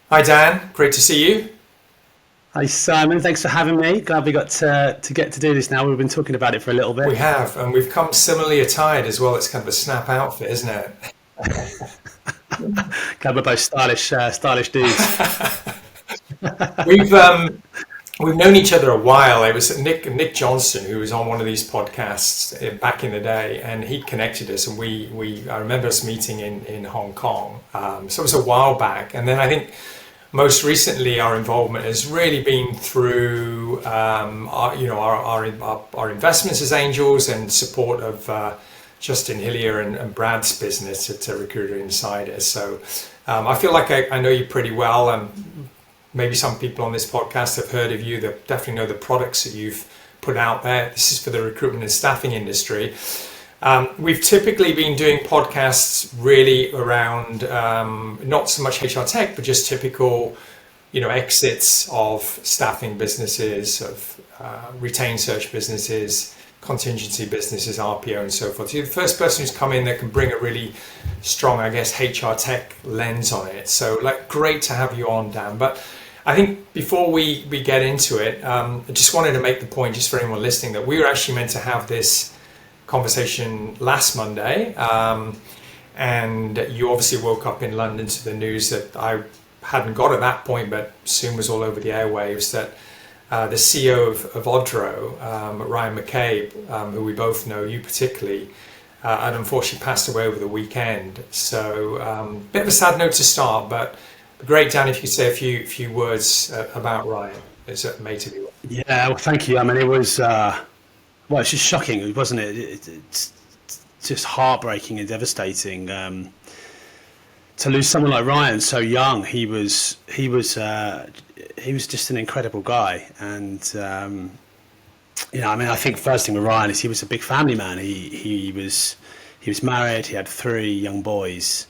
Hi Dan, great to see you. Hi Simon, thanks for having me. Glad we got to get to do this now. We've been talking about it for a little We bit. have, and we've come similarly attired as well. It's kind of a snap outfit, isn't it? Glad we're both stylish dudes. We've we've known each other a while. It was Nick Johnson who was on one of these podcasts back in the day, and he connected us, and we I remember us meeting in Hong Kong. So it was a while back, and then I think most recently our involvement has really been through our investments as angels and support of Justin Hillier and Brad's business at Recruiter Insider. So I feel like I know you pretty well, and maybe some people on this podcast have heard of you. They definitely know the products that you've put out there. This is for the recruitment and staffing industry. We've typically been doing podcasts really around not so much HR tech, but just typical, exits of staffing businesses, of retained search businesses, contingency businesses, RPO, and so forth. So you're the first person who's come in that can bring a really strong, I guess, HR tech lens on it. So, great to have you on, Dan. But I think before we get into it, I just wanted to make the point, just for anyone listening, that we were actually meant to have this conversation last Monday, and you obviously woke up in London to the news that I hadn't got at that point, but soon was all over the airwaves, that the CEO of Odro, Ryan McCabe, who we both know, you particularly, had unfortunately passed away over the weekend. So bit of a sad note to start, but great, Dan, if you could say a few words about Ryan. It's a mate of yours. Yeah, well, thank you. I mean, it was it's just shocking, wasn't it? It's just heartbreaking and devastating to lose someone like Ryan so young. He was just an incredible guy, and I mean, I think first thing with Ryan is he was a big family man. He was married. He had three young boys.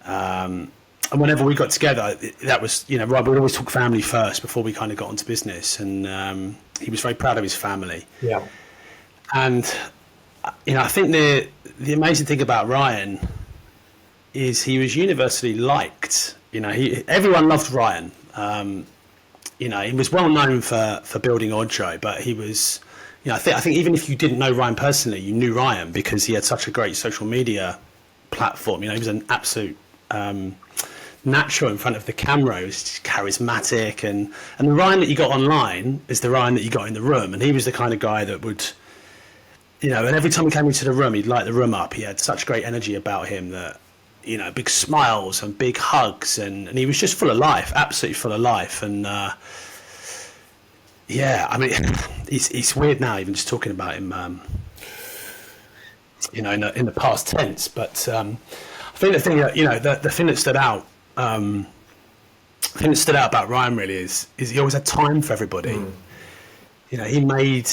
And whenever we got together, that was, right, we'd always talk family first before we kind of got onto business. And he was very proud of his family. Yeah. And, I think the amazing thing about Ryan is he was universally liked. Everyone loved Ryan. He was well known for building Odro, but he was, I think even if you didn't know Ryan personally, you knew Ryan because he had such a great social media platform. He was an absolute natural in front of the camera. He was just charismatic, and the Ryan that you got online is the Ryan that you got in the room. And he was the kind of guy that would, and every time he came into the room, he'd light the room up. He had such great energy about him that, big smiles and big hugs, and he was just full of life, absolutely full of life. And I mean, it's weird now even just talking about him, in the past tense. But I think the thing that the thing that stood out. The thing that stood out about Ryan really is he always had time for everybody. He made.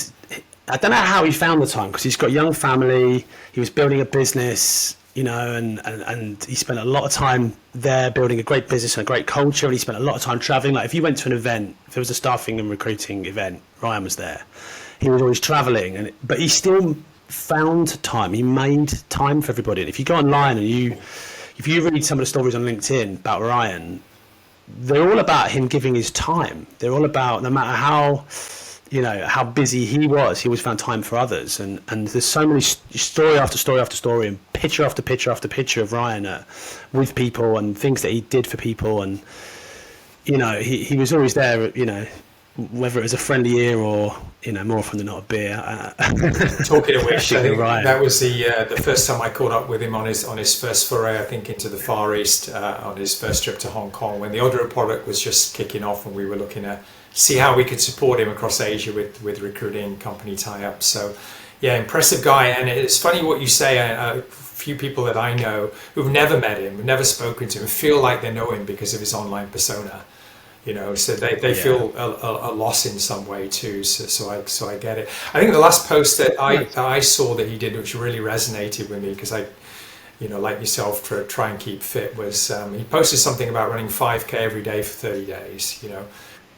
I don't know how he found the time because he's got a young family. He was building a business, and he spent a lot of time there building a great business and a great culture. And he spent a lot of time traveling. Like if you went to an event, if there was a staffing and recruiting event, Ryan was there. He was always traveling, but he still found time. He made time for everybody. And if you go online and if you read some of the stories on LinkedIn about Ryan, they're all about him giving his time. They're all about, no matter how busy he always found time for others. And there's so many story after story after story and picture after picture after picture of Ryan with people and things that he did for people. And, he was always there, whether it was a friendly ear or, more often than not a beer. Talking of which, I think Ryan. that was the first time I caught up with him on his first foray, I think, into the Far East, on his first trip to Hong Kong, when the Odro product was just kicking off, and we were looking to see how we could support him across Asia with recruiting company tie-ups. So, yeah, impressive guy. And it's funny what you say. A few people that I know who've never met him, never spoken to him, feel like they know him because of his online persona. So they feel a loss in some way too. So I get it. I think the last post that I saw that he did, which really resonated with me, because I, like yourself, try and keep fit, was he posted something about running 5K every day for 30 days.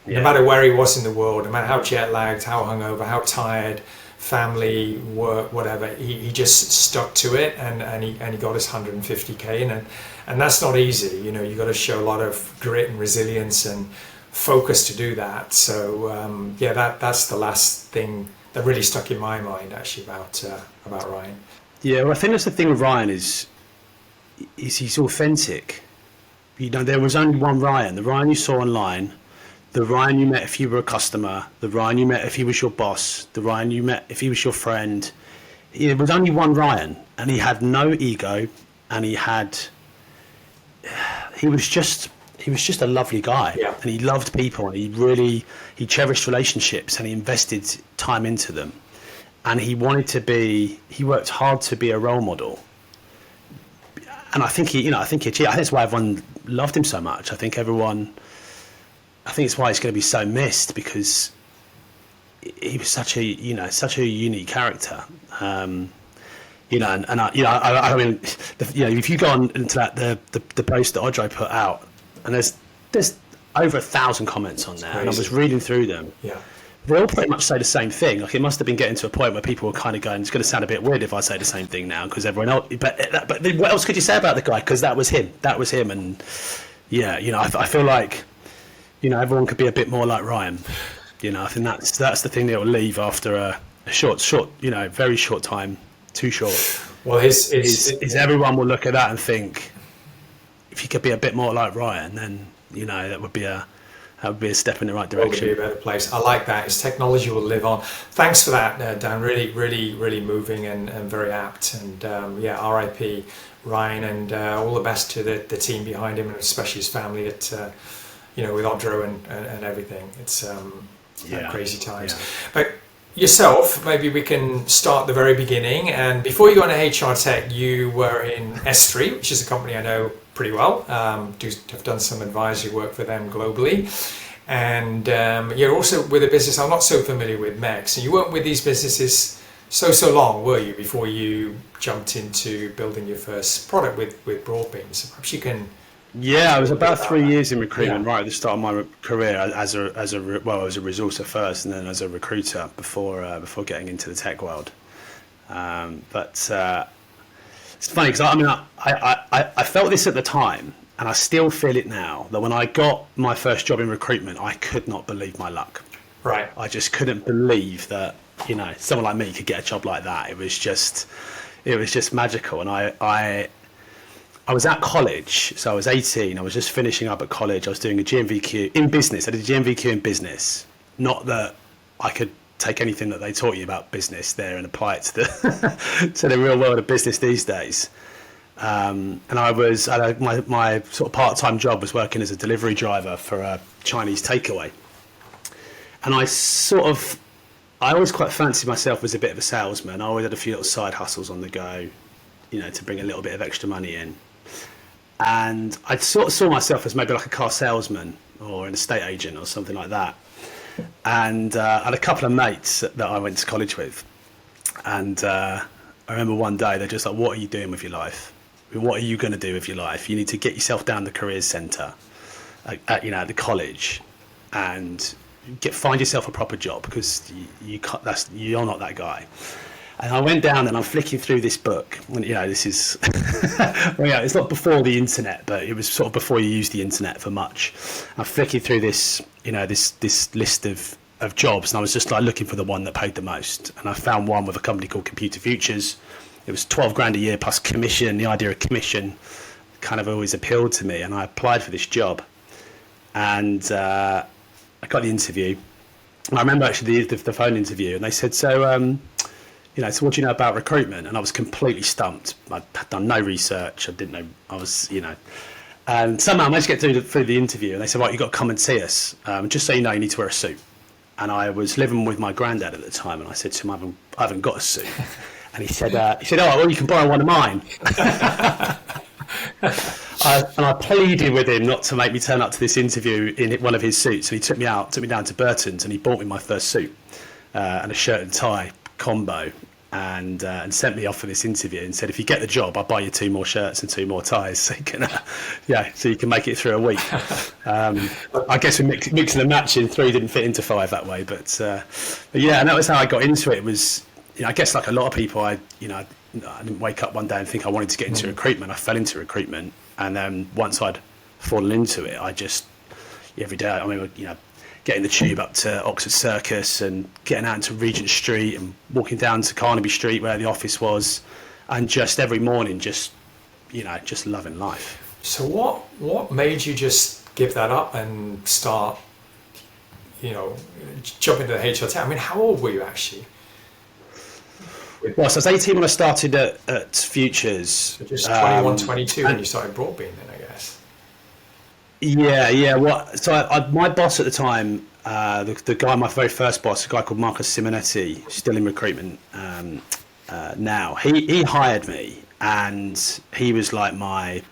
No matter where he was in the world, no matter how jet lagged, how hungover, how tired, family, work, whatever. He just stuck to it, and he got his 150K, and that's not easy. You know, you got to show a lot of grit and resilience and focus to do that. So that's the last thing that really stuck in my mind actually about Ryan. Yeah, well, I think that's the thing with Ryan is he's authentic. You know, there was only one Ryan, the Ryan you saw online, the Ryan you met if you were a customer, the Ryan you met if he was your boss, the Ryan you met if he was your friend. There was only one Ryan, and he had no ego, and he was just a lovely guy. Yeah. And he loved people, and he cherished relationships, and he invested time into them. And he worked hard to be a role model. And I think he achieved. I think that's why everyone loved him so much. I think it's why he's going to be so missed, because he was such a unique character. I mean, if you go on into that the post that Odro put out, and there's over 1,000 comments on there, and I was reading through them. Yeah. They all pretty much say the same thing. Like, it must have been getting to a point where people were kind of going, it's going to sound a bit weird if I say the same thing now, because everyone else. But what else could you say about the guy? Because that was him. And yeah, I feel like, everyone could be a bit more like Ryan. I think that's the thing that will leave after a short, very short time, too short. Well, is everyone will look at that and think, if you could be a bit more like Ryan, then that would be a step in the right direction. It would be a better place. I like that. His technology will live on. Thanks for that, Dan. Really, really, really moving and very apt. And RIP Ryan, and all the best to the team behind him, and especially his family at with Odro and everything. It's crazy times. Yeah. But yourself, maybe we can start the very beginning. And before you got into HR tech, you were in SThree, which is a have pretty well. Have done some advisory work for them globally. And you're also with a business I'm not so familiar with, MECS. And you weren't with these businesses so long, were you, before you jumped into building your first product with Broadbean? So perhaps you can... Yeah, I was about 3 years in recruitment, right at the start of my career as a resourcer first, and then as a recruiter before getting into the tech world. But it's funny because I felt this at the time, and I still feel it now, that when I got my first job in recruitment, I could not believe my luck. Right. I just couldn't believe that someone like me could get a job like that. It was just magical, and I was at college, so I was 18. I was just finishing up at college. I was doing a GMVQ in business. I did a GMVQ in business. Not that I could take anything that they taught you about business there and apply it to the real world of business these days. And my sort of part-time job was working as a delivery driver for a Chinese takeaway. And I always quite fancied myself as a bit of a salesman. I always had a few little side hustles on the go, to bring a little bit of extra money in. And I sort of saw myself as maybe like a car salesman or an estate agent or something like that. And I had a couple of mates that I went to college with. And I remember one day they're just like, what are you doing with your life? What are you going to do with your life? You need to get yourself down the careers centre at the college and find yourself a proper job, because you're not that guy. And I went down and I'm flicking through this book. And, this is, it's not before the internet, but it was sort of before you used the internet for much. I'm flicking through this, this list of jobs, and I was just like looking for the one that paid the most. And I found one with a company called Computer Futures. It was 12 grand a year plus commission. The idea of commission kind of always appealed to me, and I applied for this job. And I got the interview. And I remember actually the phone interview, and they said, so what do you know about recruitment? And I was completely stumped. I'd done no research. I didn't know. I was, and somehow I managed to get through the interview, and they said, right, you've got to come and see us. Just so you know, you need to wear a suit. And I was living with my granddad at the time, and I said to him, I haven't got a suit. And he said, oh, well, you can borrow one of mine. And I pleaded with him not to make me turn up to this interview in one of his suits. And he took me down to Burton's, and he bought me my first suit and a shirt and tie combo, and sent me off for this interview and said, if you get the job, I'll buy you 2 more shirts and 2 more ties, so you can make it through a week. I guess we mixing and matching, 3 didn't fit into 5 that way, but and that was how I got into it. It was I guess like a lot of people, I didn't wake up one day and think I wanted to get into recruitment. I fell into recruitment, and then once I'd fallen into it, I just every day. I mean, getting the tube up to Oxford Circus and getting out into Regent Street and walking down to Carnaby Street where the office was, and just every morning, just loving life. So what made you just give that up and start, jump into the HR tech? I mean, how old were you actually? Well, so I was 18 when I started at Futures. So just 21, 22 when you started Broadbean then, I guess. Yeah. My boss at the time, the guy, my very first boss, a guy called Marcus Simonetti, still in recruitment now. He hired me, and he was like my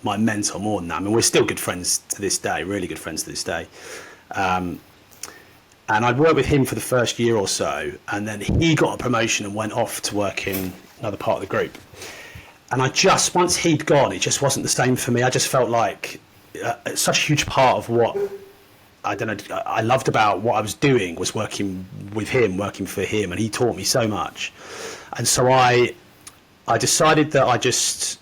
mentor more than that. I mean, we're still good friends to this day, really good friends to this day. And I'd worked with him for the first year or so, and then he got a promotion and went off to work in another part of the group. And once he'd gone, it just wasn't the same for me. I just felt like such a huge part of what I loved about what I was doing was working with him, working for him, and he taught me so much. And so I decided that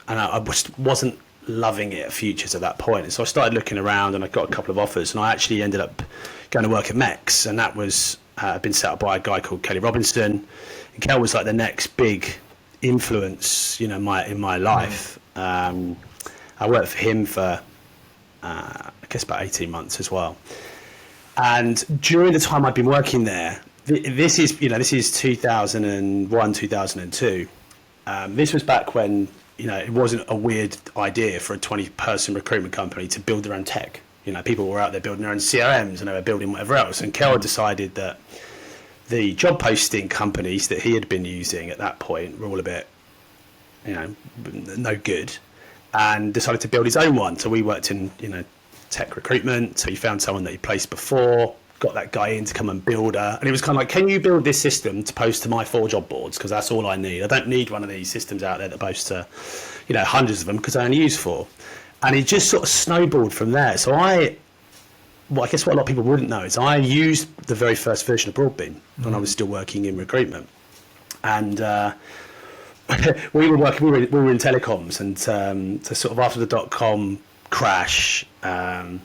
I wasn't loving it at Futures at that point. And so I started looking around, and I got a couple of offers, and I actually ended up going to work at MECS, and that was been set up by a guy called Kelly Robinson. And Kel was like the next big influence, in my life. I worked for him for I guess about 18 months as well. And during the time I'd been working there, this is 2001, 2002. This was back when it wasn't a weird idea for a 20-person recruitment company to build their own tech. People were out there building their own CRMs, and they were building whatever else. And Kel decided that the job posting companies that he had been using at that point were all a bit, no good, and decided to build his own one. So we worked in, tech recruitment. So he found someone that he placed before, got that guy in to come and build her. And it was kind of like, can you build this system to post to my 4 job boards? Because that's all I need. I don't need one of these systems out there that post to, hundreds of them, because I only use 4. And it just sort of snowballed from there. So I guess what a lot of people wouldn't know is I used the very first version of Broadbean when I was still working in recruitment. And we were in telecoms, and so sort of after the .com crash, my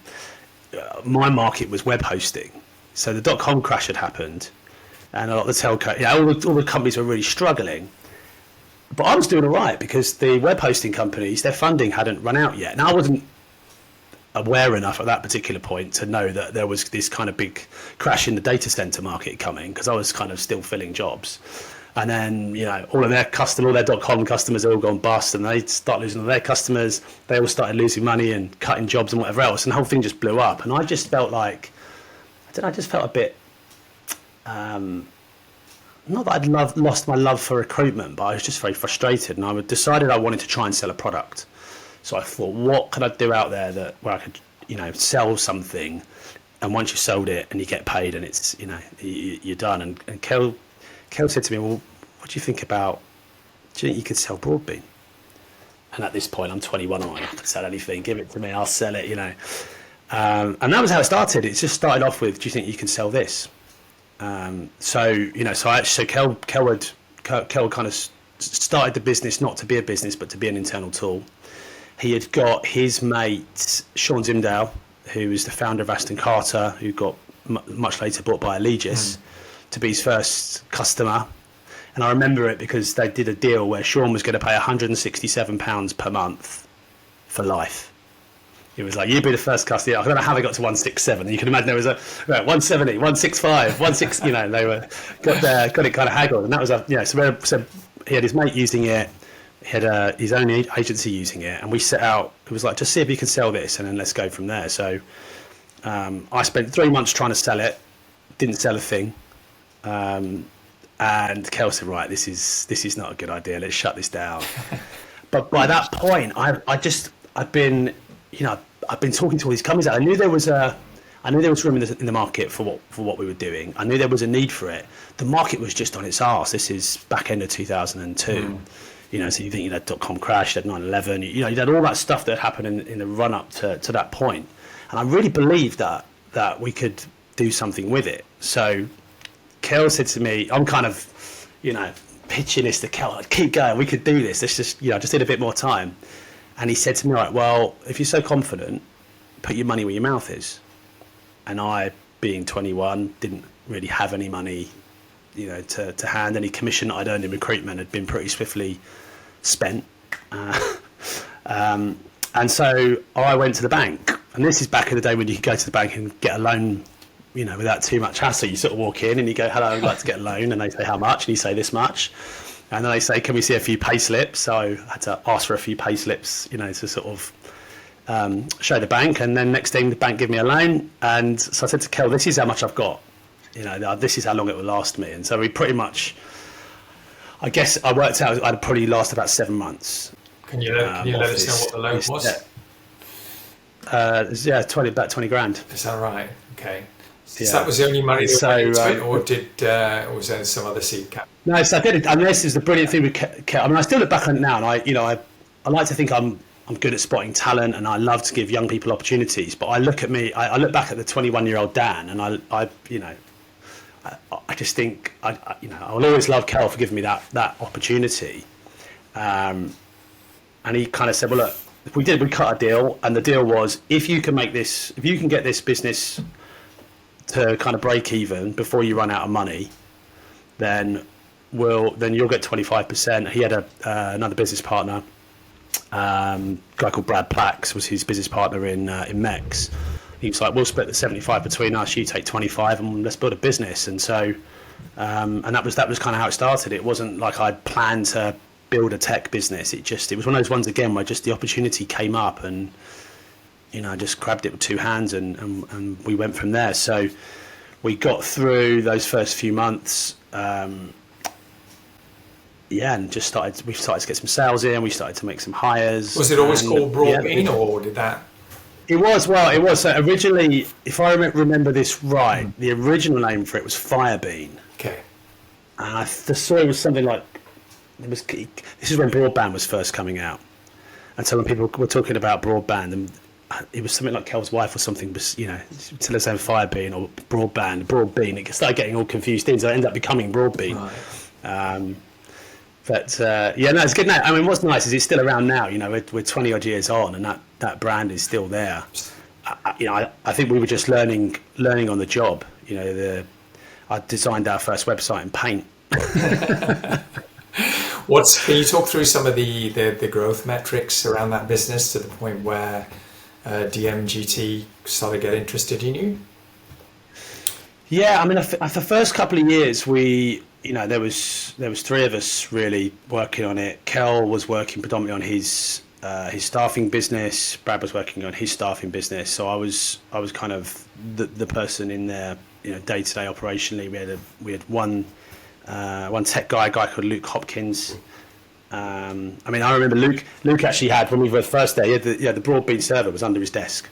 market was web hosting. So the .com crash had happened, and a lot of the telco, all the companies were really struggling. But I was doing all right because the web hosting companies, their funding hadn't run out yet. Now, I wasn't aware enough at that particular point to know that there was this kind of big crash in the data center market coming, because I was kind of still filling jobs. And then, all of their .com customers are all gone bust, and they start losing all their customers. They all started losing money and cutting jobs and whatever else, and the whole thing just blew up. And I just felt like, I just felt a bit, not that I'd lost my love for recruitment, but I was just very frustrated, and I decided I wanted to try and sell a product. So I thought, what could I do out there where I could, sell something, and once you sold it and you get paid and it's, you're done. And Kel said to me, well, what do you think you could sell Broadbean? And at this point, I'm 21, I can sell anything, give it to me, I'll sell it, And that was how it started. It just started off with, do you think you can sell this? So Kel kind of started the business not to be a business, but to be an internal tool. He had got his mate, Sean Zimdale, who was the founder of Aston Carter, who got much later bought by Allegis, to be his first customer. And I remember it because they did a deal where Sean was going to pay £167 per month for life. It was like, you'd be the first customer. I don't know how they got to 167. You can imagine there was a 170, 165, 16. They got it kind of haggled, and that was so he had his mate using it. He had his own agency using it, and we set out. It was like, just see if you can sell this, and then let's go from there. So I spent 3 months trying to sell it, didn't sell a thing, and Kel said, right, this is not a good idea. Let's shut this down. But by that point, I'd been talking to all these companies. I knew there was room in the market for what we were doing. I knew there was a need for it. The market was just on its arse. This is back end of 2002. So you think .com crashed, you had 9/11. You had all that stuff that happened in the run up to that point. And I really believed that we could do something with it. So Kel said to me, I'm kind of pitching this to Kel, like, keep going, we could do this. Let's just, just need a bit more time. And he said to me, right, well, if you're so confident, put your money where your mouth is. And I, being 21, didn't really have any money, to hand. Any commission that I'd earned in recruitment had been pretty swiftly spent. And so I went to the bank. And this is back in the day when you could go to the bank and get a loan, without too much hassle. You sort of walk in and you go, hello, I'd like to get a loan. And they say, how much? And you say, this much. And then they say, can we see a few pay slips? So I had to ask for a few pay slips, to sort of show the bank. And then next thing, the bank gave me a loan. And so I said to Kel, this is how much I've got. This is how long it will last me. And so we pretty much, I guess I worked out I'd probably last about 7 months. Can you let us know what the loan was? About 20 grand. Is that right? Okay. So that was the only money you put into it, or was there some other seed cap? No, so I did it, and this is the brilliant thing with Kel. I mean, I still look back on it now, and I like to think I'm good at spotting talent, and I love to give young people opportunities. But I look back at the 21-year-old Dan, and I just think I'll always love Kel for giving me that opportunity. And he kind of said, well, look, we cut a deal, and the deal was if you can get this business to kind of break even before you run out of money, then you'll get 25%. He had another business partner, a guy called Brad Plax was his business partner in MECS. He was like, we'll split the 75 between us, you take 25 and let's build a business. And so and that was kind of how it started. It wasn't like I'd planned to build a tech business. It was one of those ones again where just the opportunity came up, and I just grabbed it with two hands and we went from there. So we got through those first few months, and we started to get some sales in. We started to make some hires. Was it always called Broadbean, or did that? It was. So originally, if I remember this right, the original name for it was Firebean. Okay. And the story was something like, this is when broadband was first coming out. And so when people were talking about broadband, and it was something like Kel's wife or something, till it's saying Firebean or Broadbean, it started getting all confused in, so it ended up becoming Broadbean. Right. It's good now. I mean, what's nice is it's still around now. We're 20 odd years on, and that brand is still there. I think we were just learning on the job. I designed our first website in Paint. Can you talk through some of the growth metrics around that business to the point where DMGT started to get interested in you? Yeah, I mean, the first couple of years there was three of us really working on it. Kel was working predominantly on his staffing business. Brad was working on his staffing business. So I was kind of the person in there, day to day operationally. We had one tech guy, a guy called Luke Hopkins. I remember Luke actually had, when we were first there, the Broadbean server was under his desk.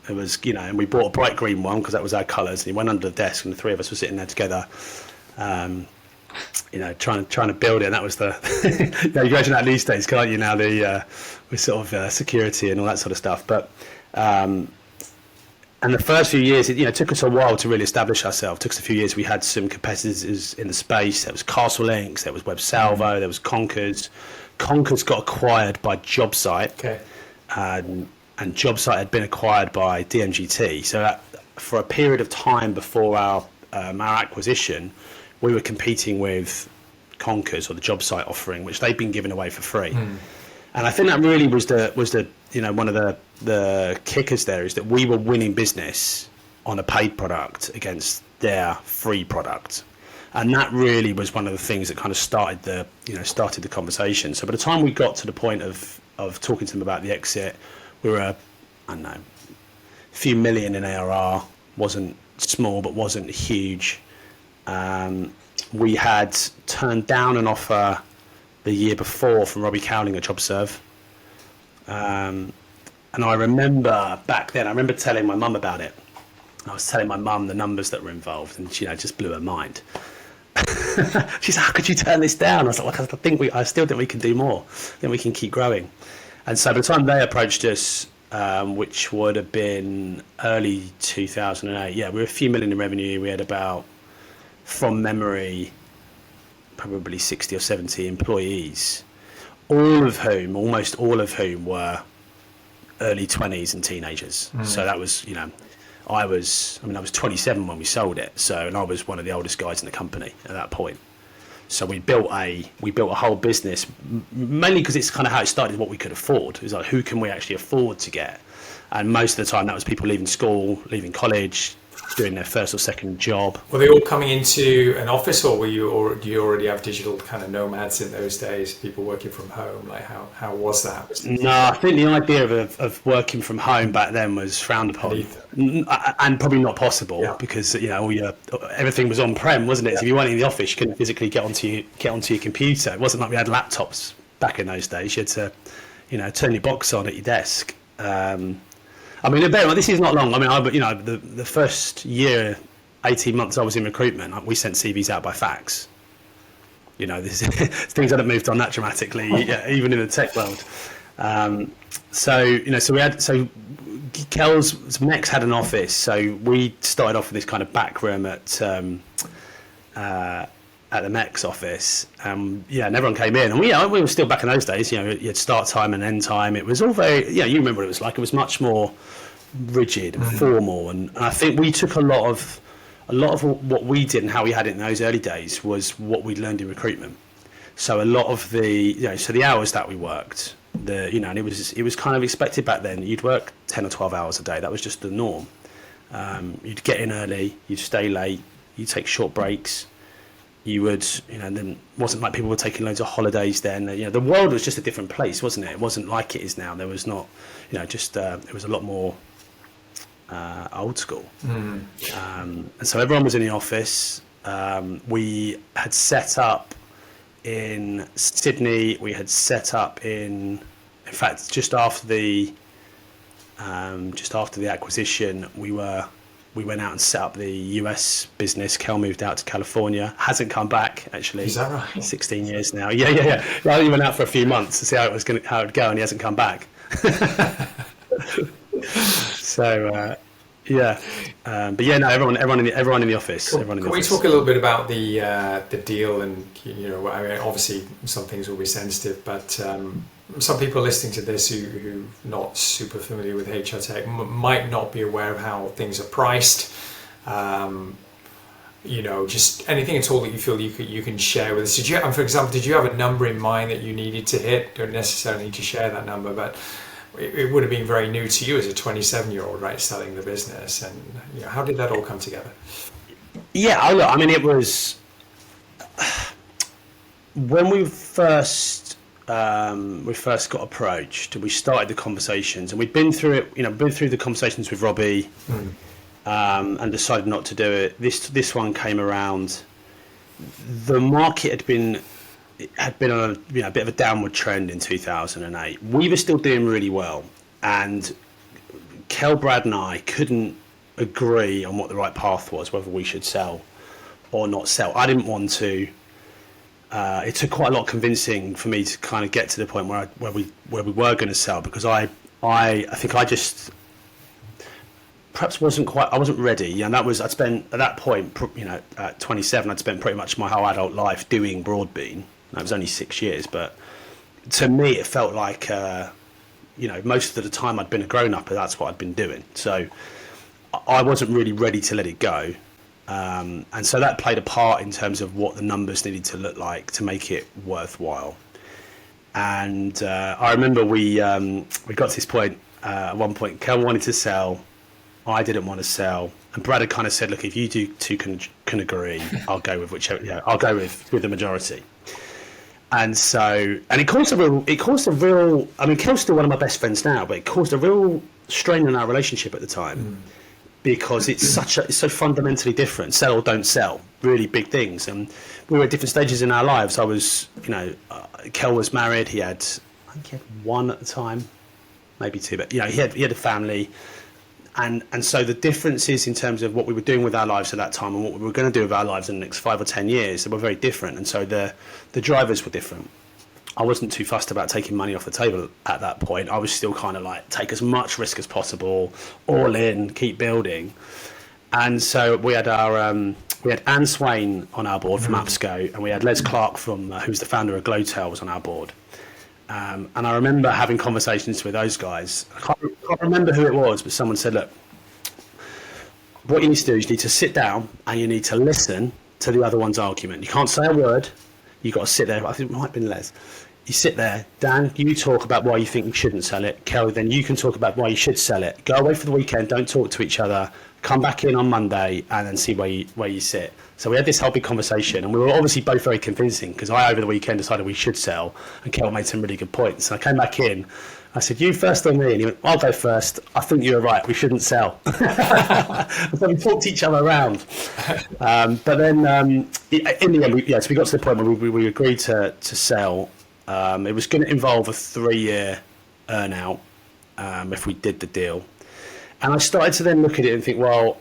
It was, and we bought a bright green one because that was our colours. And he went under the desk, and the three of us were sitting there together, trying to build it. And that was you imagine that these days, can't you? Now with sort of security and all that sort of stuff. But and the first few years, it took us a while to really establish ourselves. It took us a few years. We had some competitors in the space. There was Castle Links, there was Web Salvo, there was Conkers. Conkers got acquired by JobSite. Okay. And JobSite had been acquired by DMGT. So that, for a period of time before our acquisition, we were competing with Conkers, or the JobSite offering, which they'd been given away for free. And I think that really was the one of the kickers there, is that we were winning business on a paid product against their free product. And that really was one of the things that kind of started the conversation. So by the time we got to the point of talking to them about the exit, we were, a few million in ARR. Wasn't small, but wasn't huge. We had turned down an offer the year before from Robbie Cowling at JobServe. And I remember back then, telling my mum about it. I was telling my mum the numbers that were involved, and she just blew her mind. She said, how could you turn this down? I was like, I still think we can do more. I think we can keep growing. And so by the time they approached us, which would have been early 2008, we were a few million in revenue. We had about, from memory, probably 60 or 70 employees, almost all of whom were early 20s and teenagers. So that was, I was 27 when we sold it. So, and I was one of the oldest guys in the company at that point. So we built a whole business, mainly because it's kind of how it started, what we could afford. It was like, who can we actually afford to get? And most of the time that was people leaving school, leaving college, doing their first or second job. Were they all coming into an office, or do you already have digital kind of nomads in those days, people working from home? Like how was that? No, I think the idea of working from home back then was frowned upon, and probably not possible, because everything was on-prem, wasn't it? So if you weren't in the office, you couldn't physically get onto your computer. It wasn't like we had laptops back in those days. You had to, turn your box on at your desk. This is not long. The first year, 18 months I was in recruitment, we sent CVs out by fax. Things hadn't moved on that dramatically, even in the tech world. So Kel's MECS had an office, so we started off with this kind of back room at the MECS office. And everyone came in, and we were still back in those days. You had start time and end time. It was all very, you remember what it was like. It was much more rigid and formal, and I think we took a lot of what we did and how we had it in those early days was what we'd learned in recruitment. So a lot of the the hours that we worked, and it was kind of expected back then. You'd work 10 or 12 hours a day. That was just the norm. You'd get in early, you'd stay late, you'd take short breaks. You would, and then it wasn't like people were taking loads of holidays then. The world was just a different place, wasn't it? It wasn't like it is now. There was not, it was a lot more old school. And so everyone was in the office. We had set up in Sydney. We had set up in fact, just after the acquisition, we went out and set up the US business. Kel moved out to California. Hasn't come back, actually. Is that right? 16 years now. Yeah. He went out for a few months to see how it would go, and he hasn't come back. So, everyone in the office. Can we talk a little bit about the deal? And obviously some things will be sensitive, but some people listening to this who not super familiar with HR tech might not be aware of how things are priced. Just anything at all that you feel you can share with us. For example, did you have a number in mind that you needed to hit? Don't necessarily need to share that number, but it would have been very new to you as a 27-year-old, right, selling the business. And how did that all come together? It was when we first got approached. We started the conversations, and we'd been through it. Been through the conversations with Robbie, and decided not to do it. This one came around. The market had been on a bit of a downward trend in 2008. We were still doing really well, and Kel, Brad, and I couldn't agree on what the right path was, whether we should sell or not sell. I didn't want to. It took quite a lot of convincing for me to kind of get to the point where we were going to sell, because I think I just perhaps I wasn't ready. And I'd spent at that point, at 27, I'd spent pretty much my whole adult life doing Broadbean. That was only 6 years, but to me it felt like most of the time I'd been a grown-up, and that's what I'd been doing. So I wasn't really ready to let it go. And so that played a part in terms of what the numbers needed to look like to make it worthwhile. And I remember we got to this point at one point. Kel wanted to sell, I didn't want to sell, and Brad had kind of said, "Look, if you two can agree, I'll go with whichever. I'll go with the majority." And so, it caused a real. I mean, Kel's still one of my best friends now, but it caused a real strain in our relationship at the time. Because it's so fundamentally different. Sell or don't sell, really big things. And we were at different stages in our lives. I was, Kel was married. I think he had one at the time, maybe two, but he had a family. And so the differences in terms of what we were doing with our lives at that time and what we were going to do with our lives in the next 5 or 10 years, they were very different. And so the drivers were different. I wasn't too fussed about taking money off the table at that point. I was still kind of like, take as much risk as possible, all in, keep building. And so we had our we had Anne Swain on our board from AppSco, and we had Les Clark from who's the founder of Glowtail was on our board. And I remember having conversations with those guys. I can't remember who it was, but someone said, look, what you need to do is you need to sit down and you need to listen to the other one's argument. You can't say a word. You've got to sit there. I think it might have been Les. You sit there. Dan, you talk about why you think you shouldn't sell it. Kelly, then you can talk about why you should sell it. Go away for the weekend. Don't talk to each other. Come back in on Monday and then see where you sit. So we had this whole big conversation, and we were obviously both very convincing, because I, over the weekend, decided we should sell, and Kel made some really good points. And I came back in. I said, you first or me? And he went, I'll go first. I think you were right. We shouldn't sell. So we talked each other around. But then in the end, so we got to the point where we agreed to sell. It was going to involve a 3-year earn-out if we did the deal. And I started to then look at it and think, well,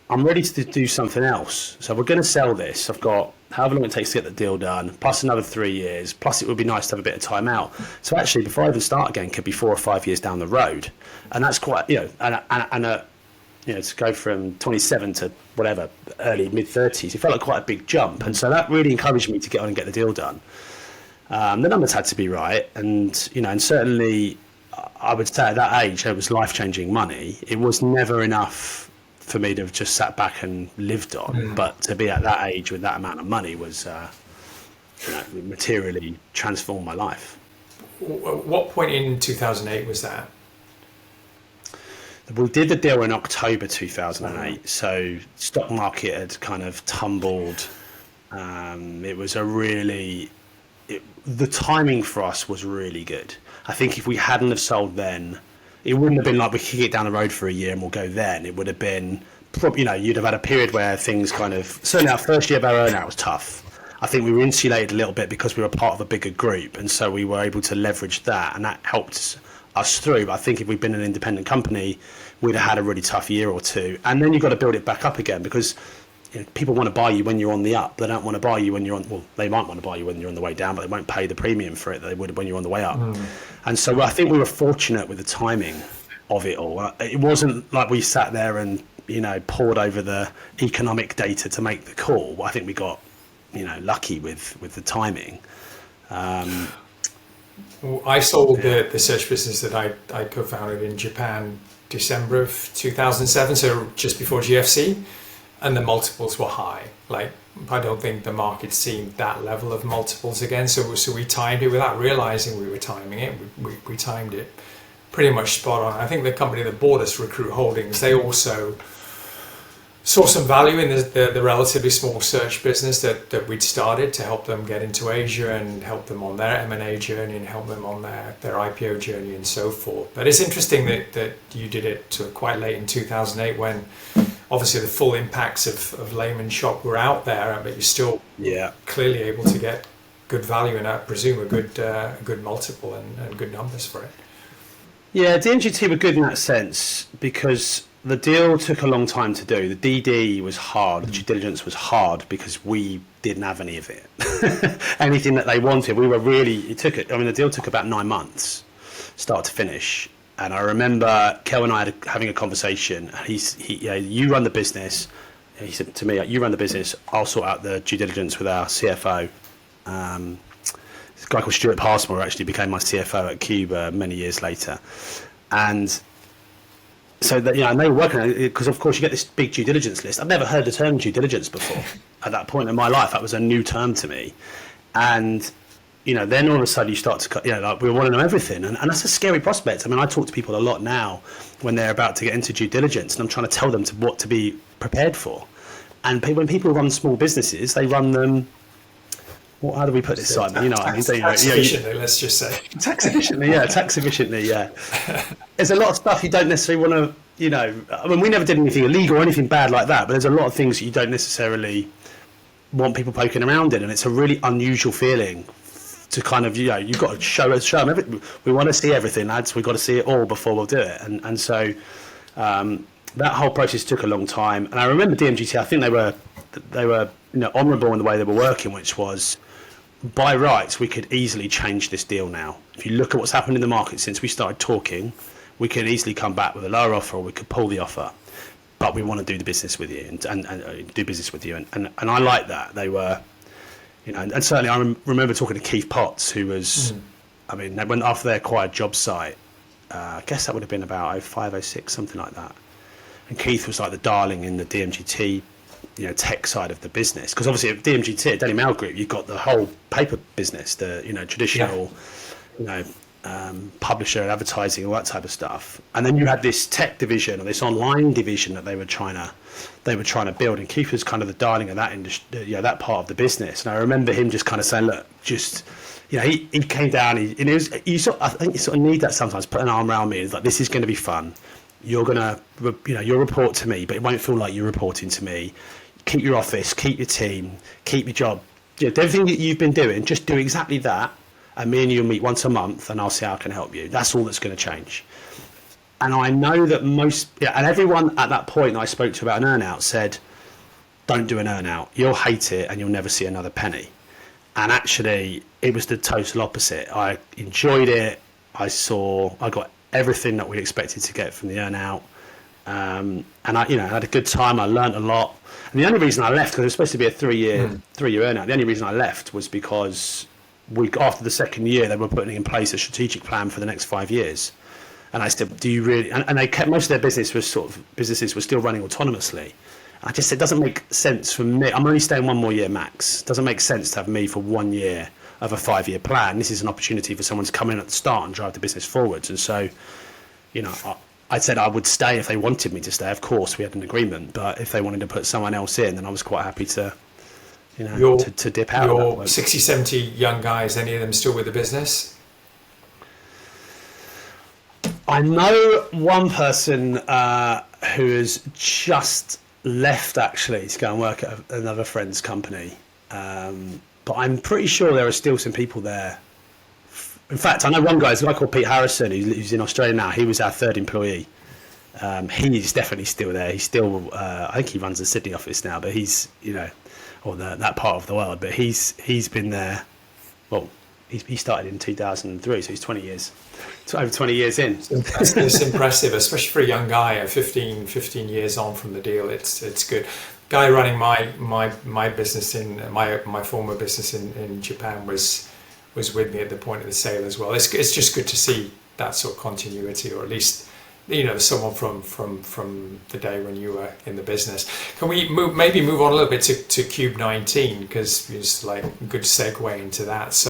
I'm ready to do something else. So we're going to sell this. I've got however long it takes to get the deal done, plus another 3 years, plus it would be nice to have a bit of time out. So actually, before I even start again, could be 4 or 5 years down the road. And that's quite, to go from 27 to whatever, early, mid-30s, it felt like quite a big jump. And so that really encouraged me to get on and get the deal done. The numbers had to be right. And certainly I would say at that age, it was life-changing money. It was never enough for me to have just sat back and lived on, but to be at that age with that amount of money was materially transformed my life. What point in 2008 was that? We did the deal in October 2008, so stock market had kind of tumbled. It was the timing for us was really good. I think if we hadn't have sold then, it wouldn't have been like we kick it down the road for a year and we'll go then. It would have been, you'd have had a period where things kind of, certainly our first year of our earn-out was tough. I think we were insulated a little bit because we were part of a bigger group, and so we were able to leverage that, and that helped us through. But I think if we'd been an independent company, we'd have had a really tough year or two. And then you've got to build it back up again, because people want to buy you when you're on the up. They don't want to buy you when you're on, well, they might want to buy you when you're on the way down, but they won't pay the premium for it that they would when you're on the way up. And so I think we were fortunate with the timing of it all. It wasn't like we sat there and, pored over the economic data to make the call. I think we got, lucky with the timing. I sold the search business that I co-founded in Japan December of 2007, so just before GFC. And the multiples were high. Like, I don't think the market's seen that level of multiples again. So we timed it without realizing we were timing it. We timed it pretty much spot on. I think the company that bought us, Recruit Holdings, they also saw some value in the relatively small search business that we'd started to help them get into Asia and help them on their M&A journey and help them on their IPO journey and so forth. But it's interesting that you did it sort of quite late in 2008 when obviously the full impacts of Lehman shock were out there, but you're still clearly able to get good value and I presume a good multiple and good numbers for it. Yeah, DMGT were good in that sense because the deal took a long time to do. The DD was hard, the due diligence was hard because we didn't have any of it. Anything that they wanted, the deal took about 9 months, start to finish. And I remember Kel and I having a conversation. You run the business. He said to me, you run the business, I'll sort out the due diligence with our CFO. This guy called Stuart Passmore actually became my CFO at Cuba many years later. And so that, and they were working on it because of course you get this big due diligence list. I've never heard the term due diligence before. At that point in my life, that was a new term to me. And then all of a sudden you start to, we want to know everything. And that's a scary prospect. I mean, I talk to people a lot now when they're about to get into due diligence and I'm trying to tell them what to be prepared for. And when people run small businesses, they run them, how do we put this, Simon? Tax efficiently, let's just say. Tax efficiently, yeah. There's a lot of stuff you don't necessarily want to, we never did anything illegal or anything bad like that, but there's a lot of things that you don't necessarily want people poking around in. And it's a really unusual feeling to kind of, you've got to show them everything. We want to see everything, lads. We've got to see it all before we'll do it. And so that whole process took a long time. And I remember DMGT, I think they were honourable in the way they were working, which was, by rights, we could easily change this deal now. If you look at what's happened in the market since we started talking, we could easily come back with a lower offer or we could pull the offer. but we want to do the business with you and do business with you. And I like that. They were, and certainly I remember talking to Keith Potts, who was, I mean, they went after they acquired Job Site. I guess that would have been about 05, 06, something like that. And Keith was like the darling in the DMGT, tech side of the business. Because obviously at DMGT, at Daily Mail Group, you've got the whole paper business, the, traditional, publisher and advertising, all that type of stuff. And then you had this tech division or this online division that they were trying to build. And Keith was kind of the darling of that industry, that part of the business. And I remember him just kind of saying, look, just, he came down, I think you sort of need that sometimes, put an arm around me. It's like, this is going to be fun. You're going to, you'll report to me, but it won't feel like you're reporting to me. Keep your office, keep your team, keep your job. Everything that you've been doing, just do exactly that. And me and you will meet once a month and I'll see how I can help you. That's all that's going to change. And I know that and everyone at that point that I spoke to about an earn-out said, don't do an earn-out. You'll hate it and you'll never see another penny. And actually, it was the total opposite. I enjoyed it. I got everything that we expected to get from the earn-out. And I had a good time. I learned a lot. And the only reason I left, because it was supposed to be a three-year earn-out, the only reason I left was because after the second year, they were putting in place a strategic plan for the next 5 years. And I said, do you really? And they kept, most of their businesses were still running autonomously. I just said, it doesn't make sense for me. I'm only staying one more year max. It doesn't make sense to have me for 1 year of a 5-year plan. This is an opportunity for someone to come in at the start and drive the business forwards. And so, I said I would stay if they wanted me to stay. Of course, we had an agreement, but if they wanted to put someone else in, then I was quite happy to, to dip out. Your 60, 70 young guys, any of them still with the business? I know one person who has just left actually to go and work at another friend's company. But I'm pretty sure there are still some people there. In fact, I know one guy, a guy called Pete Harrison, who's in Australia now. He was our third employee. He's definitely still there. He's still, I think he runs the Sydney office now, but he's, or that part of the world. But he's been there. Well, he started in 2003, so he's 20 years, over 20 years in. It's impressive, especially for a young guy, 15 years on from the deal. It's good. Guy running my business my former business in Japan was with me at the point of the sale as well. It's just good to see that sort of continuity, or at least someone from the day when you were in the business. Can we move on a little bit to Cube 19, because it's like a good segue into that. So